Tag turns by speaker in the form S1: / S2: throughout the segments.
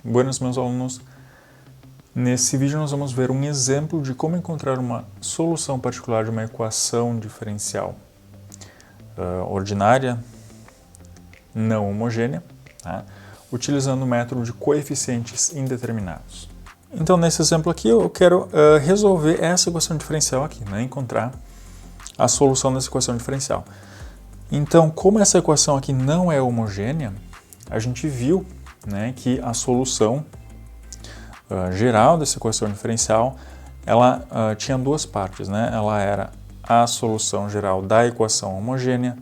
S1: Buenos, meus alunos. Nesse vídeo nós vamos ver um exemplo de como encontrar uma solução particular de uma equação diferencial ordinária não homogênea, tá? Utilizando o método de coeficientes indeterminados. Então, nesse exemplo aqui, eu quero resolver essa equação diferencial aqui, né? Encontrar a solução dessa equação diferencial. Então, como essa equação aqui não é homogênea, a gente viu, né, que a solução geral dessa equação diferencial, ela tinha duas partes, né? Ela era a solução geral da equação homogênea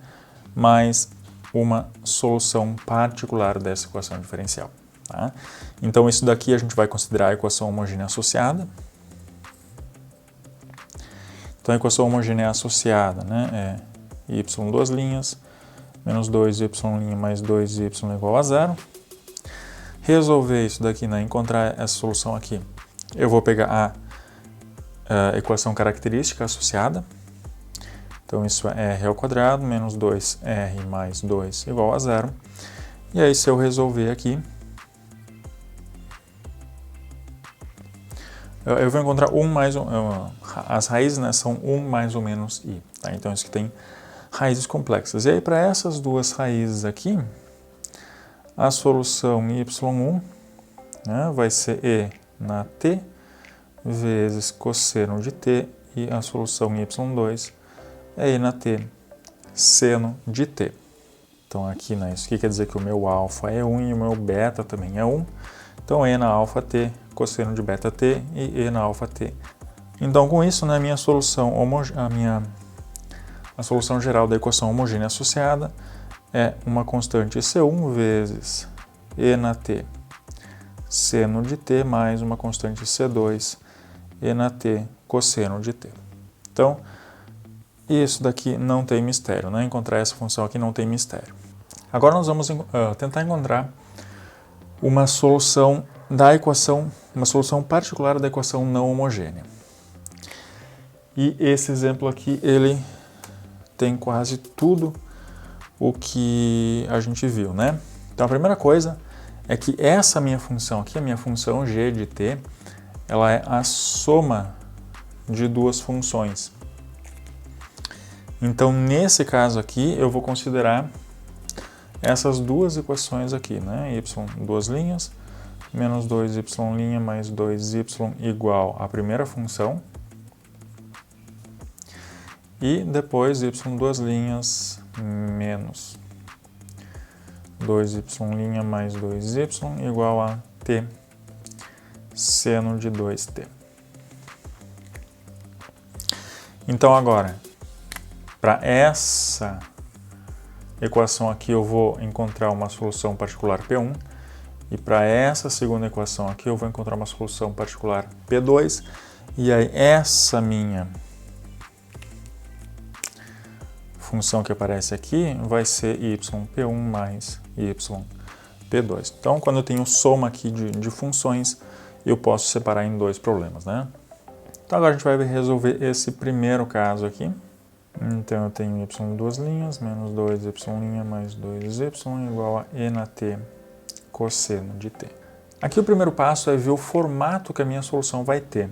S1: mais uma solução particular dessa equação diferencial. Tá? Então, isso daqui a gente vai considerar a equação homogênea associada. Então, a equação homogênea associada, né, é y duas linhas, menos 2y' mais 2y igual a zero. Resolver isso daqui, né, encontrar essa solução aqui, eu vou pegar a equação característica associada. Então, isso é r ao quadrado menos 2r mais 2 igual a zero. E aí, se eu resolver aqui, eu vou encontrar as raízes, né, são 1 mais ou menos i. Tá? Então, isso aqui tem raízes complexas. E aí, para essas duas raízes aqui, a solução y1, né, vai ser e na t vezes cosseno de t, e a solução y2 é e na t seno de t. Então, aqui, né, isso aqui quer dizer que o meu alfa é 1 e o meu beta também é 1. Então, e na alfa t, cosseno de beta t e na alfa t. Então, com isso, né, a solução geral da equação homogênea associada é uma constante C1 vezes e na t seno de t mais uma constante C2 e na t cosseno de t. Então, isso daqui não tem mistério, né? Encontrar essa função aqui não tem mistério. Agora nós vamos tentar encontrar uma solução da equação, uma solução particular da equação não homogênea. E esse exemplo aqui, ele tem quase tudo o que a gente viu, né? Então, a primeira coisa é que essa minha função aqui, a minha função g de t, ela é a soma de duas funções. Então, nesse caso aqui, eu vou considerar essas duas equações aqui, né? Y duas linhas, menos 2y' mais 2y igual à primeira função. E depois y duas linhas menos 2y' mais 2y igual a t seno de 2t. Então, agora, para essa equação aqui eu vou encontrar uma solução particular P1, e para essa segunda equação aqui eu vou encontrar uma solução particular P2, e aí essa minha função que aparece aqui vai ser yp1 mais yp2. Então, quando eu tenho soma aqui de funções, eu posso separar em dois problemas, né? Então, agora a gente vai resolver esse primeiro caso aqui. Então, eu tenho y duas linhas, menos 2y' mais 2y igual a e na t cosseno de t. Aqui o primeiro passo é ver o formato que a minha solução vai ter.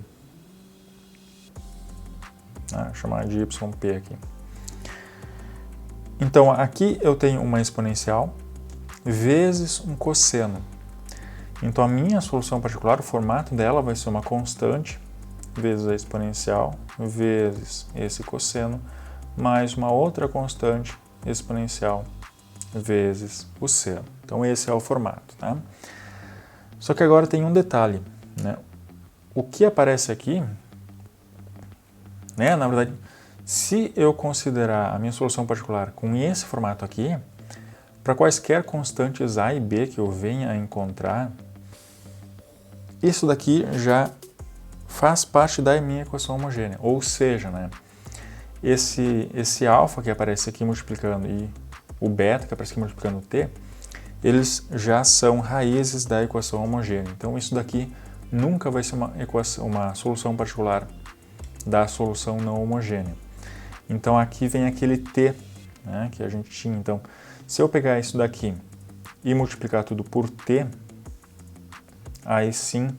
S1: Vou chamar de yp aqui. Então, aqui eu tenho uma exponencial vezes um cosseno. Então, a minha solução particular, o formato dela vai ser uma constante vezes a exponencial vezes esse cosseno mais uma outra constante exponencial vezes o seno. Então, esse é o formato, tá? Só que agora tem um detalhe, né? O que aparece aqui, né, na verdade, se eu considerar a minha solução particular com esse formato aqui, para quaisquer constantes a e b que eu venha a encontrar, isso daqui já faz parte da minha equação homogênea. Ou seja, né, esse alfa que aparece aqui multiplicando e o beta que aparece aqui multiplicando o t, eles já são raízes da equação homogênea. Então, isso daqui nunca vai ser uma solução particular da solução não homogênea. Então, aqui vem aquele t, né, que a gente tinha. Então, se eu pegar isso daqui e multiplicar tudo por t, aí sim,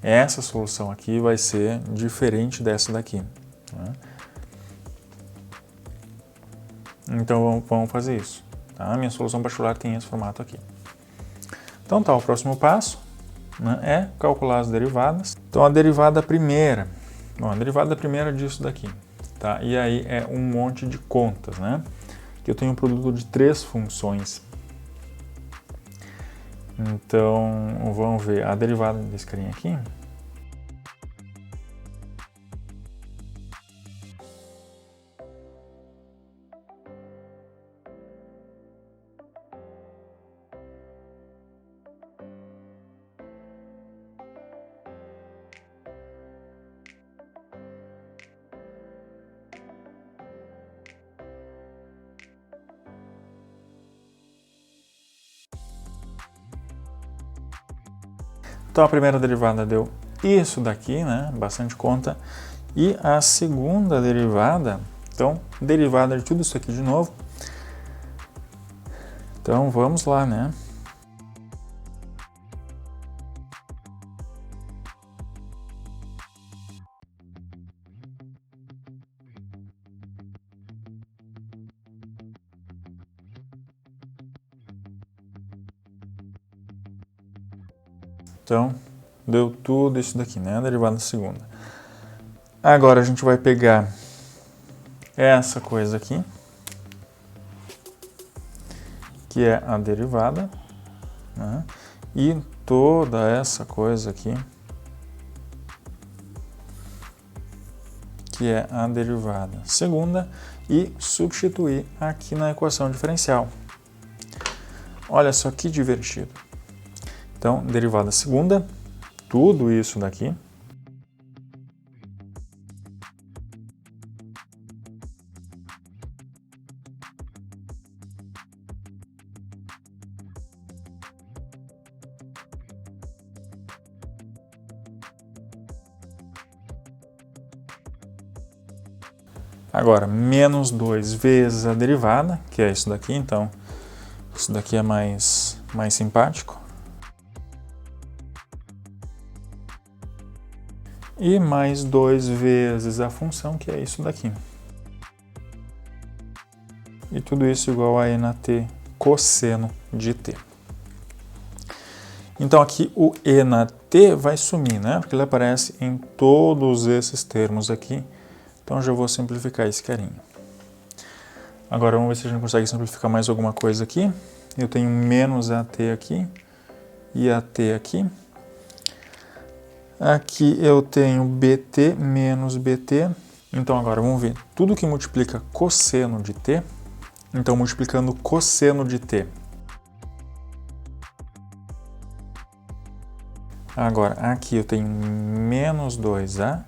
S1: essa solução aqui vai ser diferente dessa daqui, né? Então vamos fazer isso, tá? A minha solução particular tem esse formato aqui. Então tá, o próximo passo, né, é calcular as derivadas. Então a derivada primeira, bom, a derivada primeira disso daqui, tá? E aí é um monte de contas, né? Que eu tenho um produto de 3 funções. Então vamos ver a derivada desse carinha aqui. Então a primeira derivada deu isso daqui, né? Bastante conta. E a segunda derivada, então, derivada de tudo isso aqui de novo. Então vamos lá, né? Então, deu tudo isso daqui, né? A derivada segunda. Agora a gente vai pegar essa coisa aqui, que é a derivada, né? E toda essa coisa aqui, que é a derivada segunda, e substituir aqui na equação diferencial. Olha só que divertido. Então, derivada segunda, tudo isso daqui. Agora, menos 2 vezes a derivada, que é isso daqui, então isso daqui é mais simpático. E mais 2 vezes a função, que é isso daqui. E tudo isso igual a E na t cosseno de t. Então aqui o E na t vai sumir, né? Porque ele aparece em todos esses termos aqui. Então já vou simplificar esse carinha. Agora vamos ver se a gente consegue simplificar mais alguma coisa aqui. Eu tenho menos AT aqui e AT aqui. Aqui eu tenho BT menos BT. Então agora vamos ver tudo que multiplica cosseno de t. Então multiplicando cosseno de t. Agora aqui eu tenho menos 2A,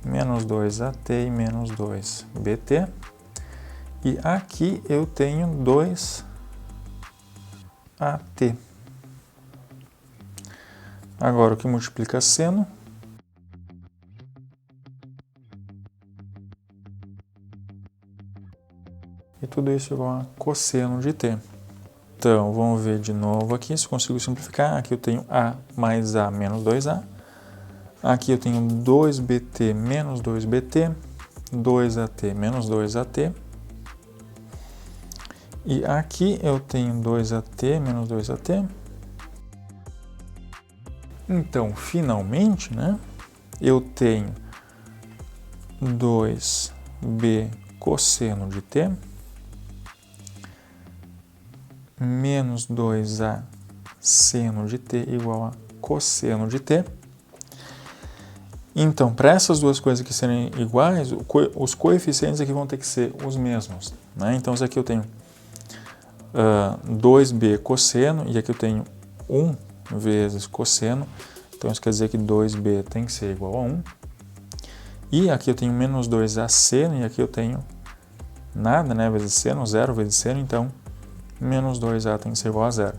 S1: menos 2AT e menos 2BT. E aqui eu tenho 2AT. Agora o que multiplica seno. E tudo isso igual a cosseno de t. Então, vamos ver de novo aqui, se consigo simplificar. Aqui eu tenho A mais A menos 2A. Aqui eu tenho 2BT menos 2BT. 2AT menos 2AT. E aqui eu tenho 2AT menos 2AT. Então, finalmente, né, eu tenho 2B cosseno de t menos 2A seno de t igual a cosseno de t. Então, para essas duas coisas aqui serem iguais, os coeficientes aqui vão ter que ser os mesmos, né? Então, isso aqui eu tenho 2b cosseno e aqui eu tenho 1 vezes cosseno. Então, isso quer dizer que 2b tem que ser igual a 1. E aqui eu tenho menos 2a seno e aqui eu tenho nada, né? Vezes seno, 0 vezes seno, então menos 2a tem que ser igual a 0.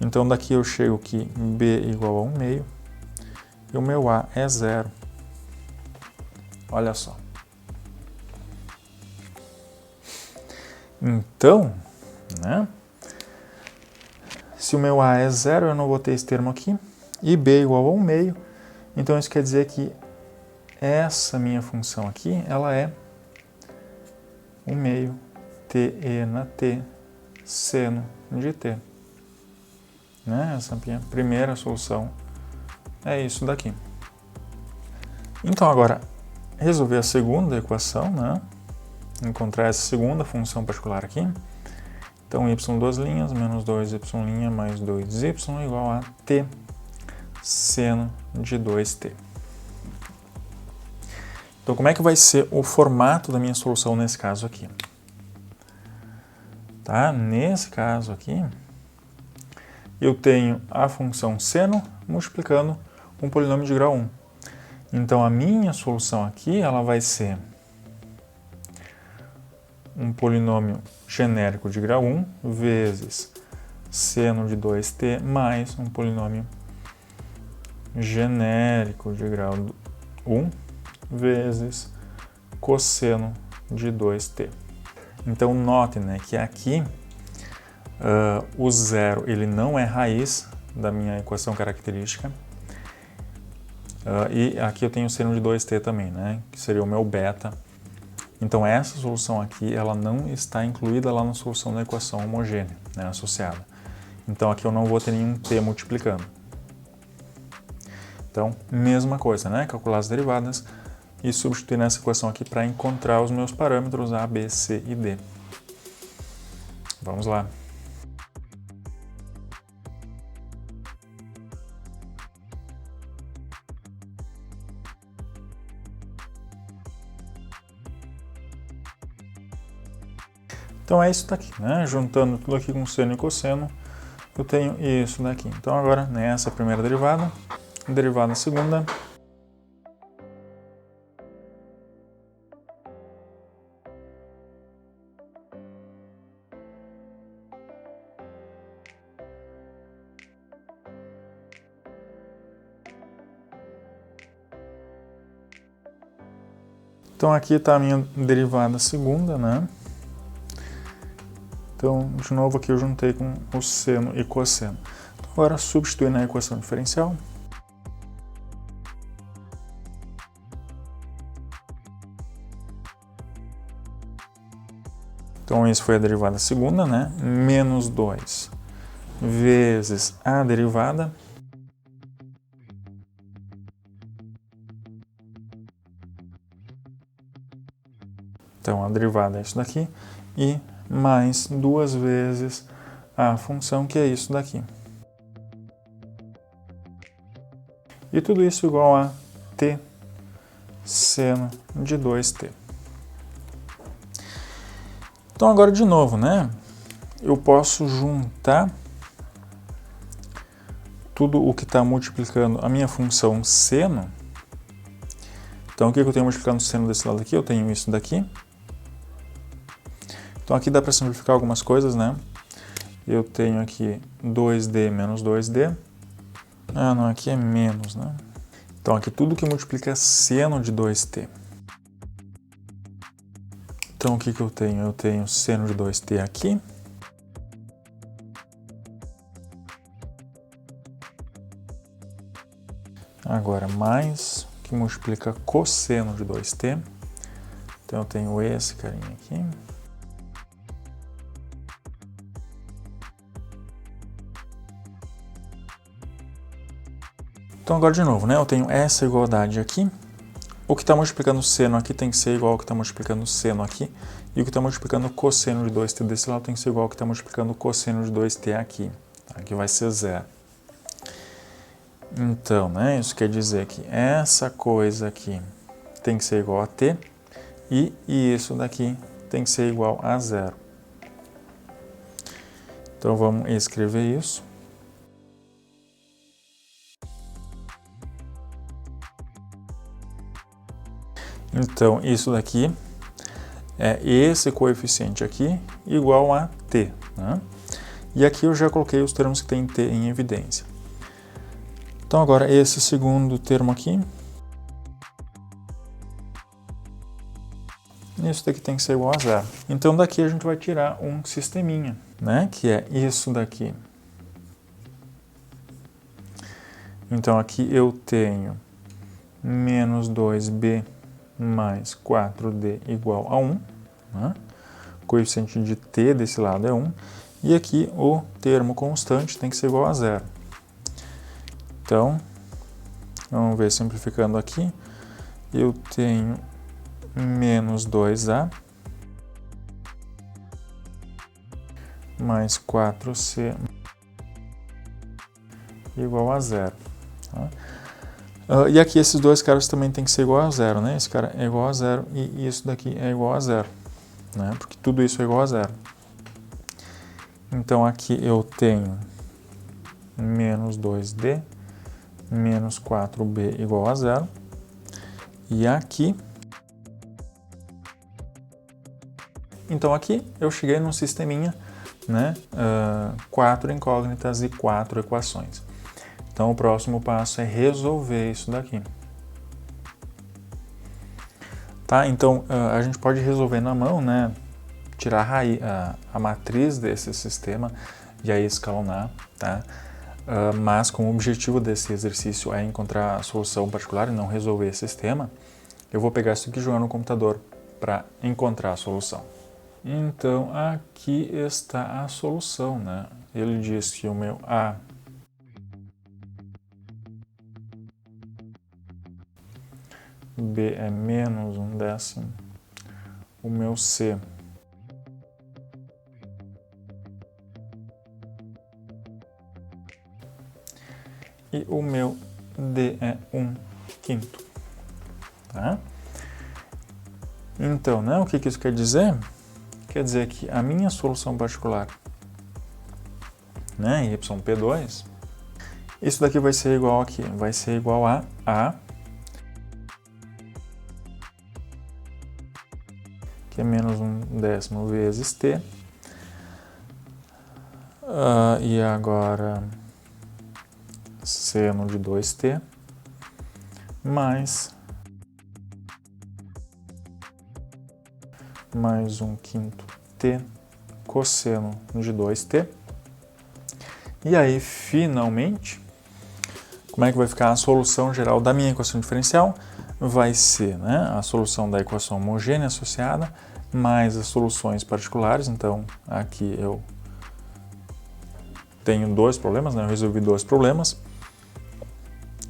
S1: Então, daqui eu chego que b igual a 1 meio e o meu a é 0. Olha só. Então, né? Se o meu A é 0, eu não vou ter esse termo aqui. E B igual a 1 meio. Então isso quer dizer que essa minha função aqui, ela é 1 meio TE na T seno de T. Né? Essa minha primeira solução é isso daqui. Então agora, resolver a segunda equação, né? Encontrar essa segunda função particular aqui. Então y duas linhas menos 2y' mais 2y igual a t seno de 2t. Então como é que vai ser o formato da minha solução nesse caso aqui? Tá? Nesse caso aqui, eu tenho a função seno multiplicando um polinômio de grau 1. Então a minha solução aqui, ela vai ser um polinômio genérico de grau 1 vezes seno de 2t mais um polinômio genérico de grau 1 vezes cosseno de 2t. Então note, né, que aqui o zero ele não é raiz da minha equação característica. E aqui eu tenho o seno de 2t também, né, que seria o meu beta. Então essa solução aqui, ela não está incluída lá na solução da equação homogênea, né, associada. Então aqui eu não vou ter nenhum t multiplicando. Então, mesma coisa, né, calcular as derivadas e substituir nessa equação aqui para encontrar os meus parâmetros A, B, C e D. Vamos lá. Então é isso daqui, né? Juntando tudo aqui com seno e cosseno, eu tenho isso daqui. Então agora, nessa primeira derivada, derivada segunda. Então aqui está a minha derivada segunda, né? Então, de novo aqui eu juntei com o seno e cosseno. Então, agora substituir na equação diferencial. Então isso foi a derivada segunda, né? Menos 2 vezes a derivada. Então a derivada é isso daqui. E mais 2 vezes a função, que é isso daqui. E tudo isso igual a t seno de 2t. Então agora de novo, né? Eu posso juntar tudo o que está multiplicando a minha função seno. Então o que eu tenho multiplicando o seno desse lado aqui? Eu tenho isso daqui. Então aqui dá para simplificar algumas coisas, né? Eu tenho aqui 2d menos 2d. Ah, não, aqui é menos, né? Então aqui tudo que multiplica é seno de 2t. Então o que eu tenho? Eu tenho seno de 2t aqui. Agora mais que multiplica cosseno de 2t. Então eu tenho esse carinha aqui. Então agora de novo, né? Eu tenho essa igualdade aqui. O que está multiplicando seno aqui tem que ser igual ao que está multiplicando seno aqui. E o que está multiplicando cosseno de 2t desse lado tem que ser igual ao que está multiplicando cosseno de 2t aqui. Aqui vai ser 0. Então, né? Isso quer dizer que essa coisa aqui tem que ser igual a t. E isso daqui tem que ser igual a 0. Então vamos escrever isso. Então, isso daqui é esse coeficiente aqui igual a t, né? E aqui eu já coloquei os termos que tem t em evidência. Então, agora, esse segundo termo aqui. Isso daqui tem que ser igual a 0. Então, daqui a gente vai tirar um sisteminha, né? Que é isso daqui Então, aqui eu tenho menos 2b mais 4d igual a 1. Né? O coeficiente de t desse lado é 1. E aqui o termo constante tem que ser igual a 0. Então, vamos ver simplificando aqui. Eu tenho menos 2a mais 4c igual a 0. Tá? E aqui esses dois caras também tem que ser igual a 0, né? Esse cara é igual a 0 e isso daqui é igual a 0, né? Porque tudo isso é igual a 0. Então aqui eu tenho menos 2d menos 4b igual a 0. E aqui... Então aqui eu cheguei num sisteminha, né? 4 incógnitas e 4 equações. Então o próximo passo é resolver isso daqui. Tá? Então a gente pode resolver na mão, né? Tirar a matriz desse sistema e aí escalonar, tá? Mas como o objetivo desse exercício é encontrar a solução particular e não resolver esse sistema, eu vou pegar isso aqui e jogar no computador para encontrar a solução. Então aqui está a solução, né? Ele diz que o meu A B é menos 1/10, o meu C e o meu D é 1/5. Tá? Então, né, o que isso quer dizer? Quer dizer que a minha solução particular, né, YP2, isso daqui vai ser igual aqui, vai ser igual a A, que é menos 1/10 vezes T, e agora seno de 2T, mais 1/5 T cosseno de 2T. E aí, finalmente, como é que vai ficar a solução geral da minha equação diferencial? Vai ser, né, a solução da equação homogênea associada mais as soluções particulares. Então, aqui eu tenho dois problemas, né, eu resolvi dois problemas.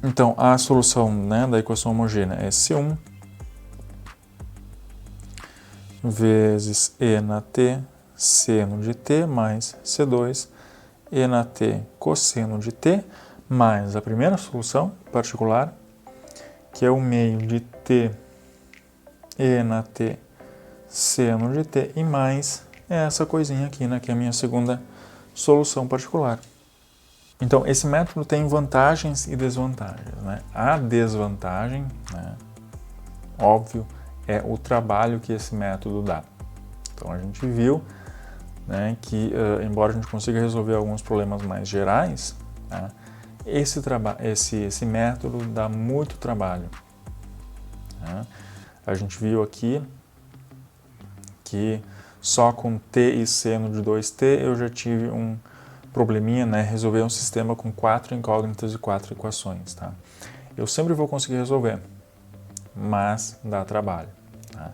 S1: Então, a solução, né, da equação homogênea é C1 vezes E na T seno de T mais C2 E na T cosseno de T mais a primeira solução particular, que é o meio de T E na T seno de T e mais essa coisinha aqui, né, que é a minha segunda solução particular. Então, esse método tem vantagens e desvantagens, né? A desvantagem, né, óbvio, é o trabalho que esse método dá. Então, a gente viu, né, que, embora a gente consiga resolver alguns problemas mais gerais, tá, esse método dá muito trabalho. Tá? A gente viu aqui que só com T e seno de 2T eu já tive um probleminha, né, resolver um sistema com 4 incógnitas e 4 equações. Tá? Eu sempre vou conseguir resolver, mas dá trabalho. Tá?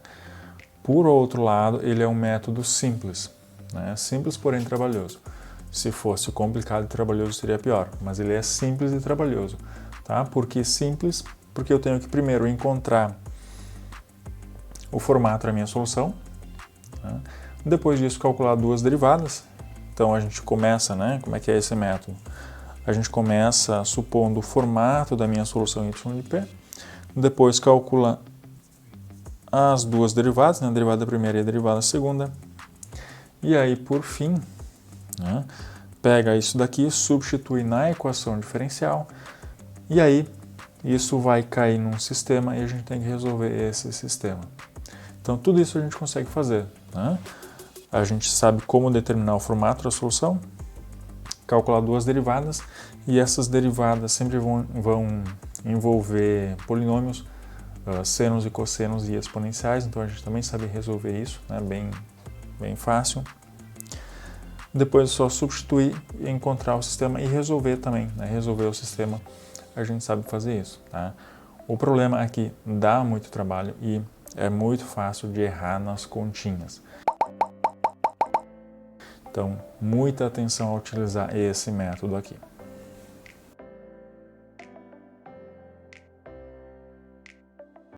S1: Por outro lado, ele é um método simples, né? Simples, porém trabalhoso. Se fosse complicado e trabalhoso seria pior, mas ele é simples e trabalhoso. Tá? Por que simples? Porque eu tenho que primeiro encontrar o formato da minha solução, tá? Depois disso calcular duas derivadas. Então a gente começa, né? Como é que é esse método? A gente começa supondo o formato da minha solução y de p, depois calcula as duas derivadas, né? A derivada primeira e a derivada segunda, e aí por fim, né, pega isso daqui, substitui na equação diferencial, e aí isso vai cair num sistema e a gente tem que resolver esse sistema. Então tudo isso a gente consegue fazer, né? A gente sabe como determinar o formato da solução, calcular duas derivadas, e essas derivadas sempre vão envolver polinômios, senos e cossenos e exponenciais, então a gente também sabe resolver isso, né, bem fácil. Depois é só substituir, encontrar o sistema e resolver também, né, resolver o sistema a gente sabe fazer isso, tá? O problema é que dá muito trabalho e é muito fácil de errar nas continhas. Então, muita atenção ao utilizar esse método aqui.